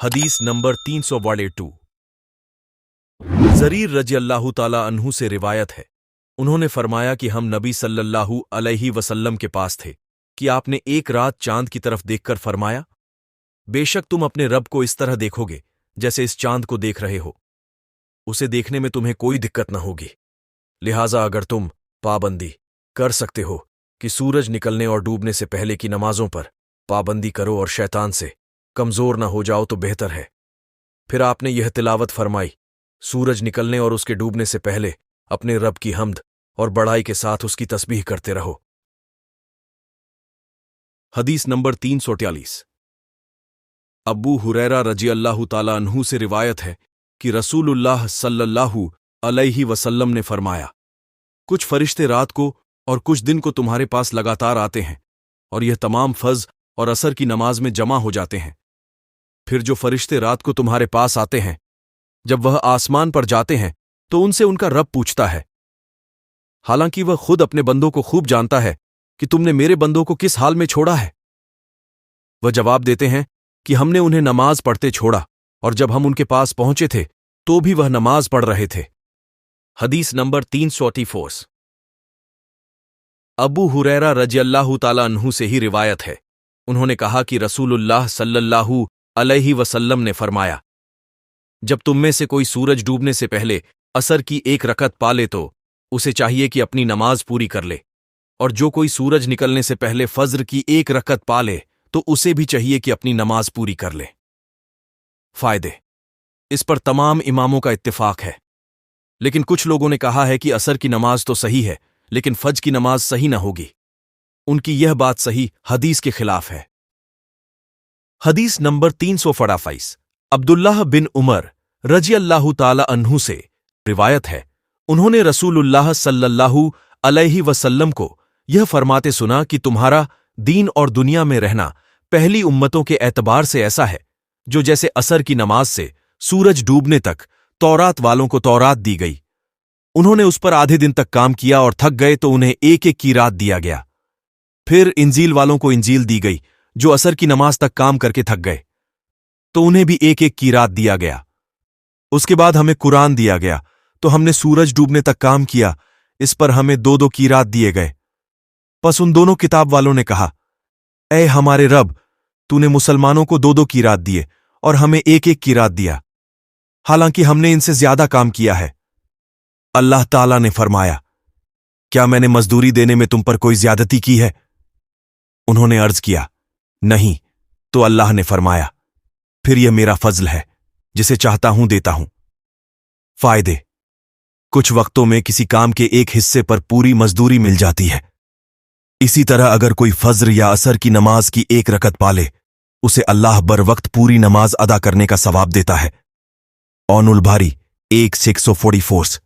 हदीस नंबर 382। ज़रीर रजी अल्लाह ताला अन्हु से रिवायत है, उन्होंने फरमाया कि हम नबी सल्लल्लाहु अलैहि वसल्लम के पास थे कि आपने एक रात चांद की तरफ देखकर फरमाया, बेशक तुम अपने रब को इस तरह देखोगे जैसे इस चांद को देख रहे हो। उसे देखने में तुम्हें कोई दिक्कत न होगी। लिहाजा अगर तुम पाबंदी कर सकते हो कि सूरज निकलने और डूबने से पहले की नमाजों पर पाबंदी करो और शैतान से कमजोर न हो जाओ तो बेहतर है। फिर आपने यह तिलावत फरमाई, सूरज निकलने और उसके डूबने से पहले अपने रब की हम्द और बड़ाई के साथ उसकी तस्बीह करते रहो। हदीस नंबर 343। अब्बू हुरैरा रजी अल्लाह ताला अन्हु से रिवायत है कि रसूलुल्लाह सल्लल्लाहु अलैहि वसल्लम ने फरमाया, कुछ फरिश्ते रात को और कुछ दिन को तुम्हारे पास लगातार आते हैं और यह तमाम फज और असर की नमाज में जमा हो जाते हैं। फिर जो फरिश्ते रात को तुम्हारे पास आते हैं, जब वह आसमान पर जाते हैं तो उनसे उनका रब पूछता है, हालांकि वह खुद अपने बंदों को खूब जानता है कि तुमने मेरे बंदों को किस हाल में छोड़ा है। वह जवाब देते हैं कि हमने उन्हें नमाज पढ़ते छोड़ा और जब हम उनके पास पहुंचे थे तो भी वह नमाज पढ़ रहे थे। हदीस नंबर 344। अबू हुरैरा रजी अल्लाह ताला अन्हु से ही रिवायत है, उन्होंने कहा कि रसूलुल्लाह सल्लल्लाहु अलैहि वसल्लम ने फरमाया, जब तुम में से कोई सूरज डूबने से पहले असर की एक रकत पा ले तो उसे चाहिए कि अपनी नमाज पूरी कर ले, और जो कोई सूरज निकलने से पहले फज्र की एक रकत पा ले तो उसे भी चाहिए कि अपनी नमाज पूरी कर ले। फायदे, इस पर तमाम इमामों का इत्तिफाक है, लेकिन कुछ लोगों ने कहा है कि असर की नमाज तो सही है लेकिन फज की नमाज सही न होगी। उनकी यह बात सही हदीस के खिलाफ है। हदीस नंबर 345। अब्दुल्लाह बिन उमर रजी अल्लाह ताला अन्हु से रिवायत है, उन्होंने रसूलुल्लाह सल्लल्लाहु अलैहि वसल्लम को यह फरमाते सुना कि तुम्हारा दीन और दुनिया में रहना पहली उम्मतों के एतबार से ऐसा है जो जैसे असर की नमाज से सूरज डूबने तक तौरात वालों को तौरात दी गई, उन्होंने उस पर आधे दिन तक काम किया और थक गए तो उन्हें एक एक की रात दिया गया। फिर इंजील वालों को इंजील दी गई जो असर की नमाज तक काम करके थक गए तो उन्हें भी एक एक की रात दिया गया। उसके बाद हमें कुरान दिया गया तो हमने सूरज डूबने तक काम किया, इस पर हमें दो दो की रात दिए गए। बस उन दोनों किताब वालों ने कहा, ऐ हमारे रब, तूने मुसलमानों को दो दो की रात दिए और हमें एक एक की रात दिया, हालांकि हमने इनसे ज्यादा काम किया है। अल्लाह ताला ने फरमाया, क्या मैंने मजदूरी देने में तुम पर कोई ज्यादती की है? उन्होंने अर्ज किया, नहीं। तो अल्लाह ने फरमाया, फिर यह मेरा फजल है, जिसे चाहता हूं देता हूं। फायदे, कुछ वक्तों में किसी काम के एक हिस्से पर पूरी मजदूरी मिल जाती है। इसी तरह अगर कोई फज्र या असर की नमाज की एक रकत पाले, उसे अल्लाह बर वक्त पूरी नमाज अदा करने का सवाब देता है। औनुल बारी 1/644।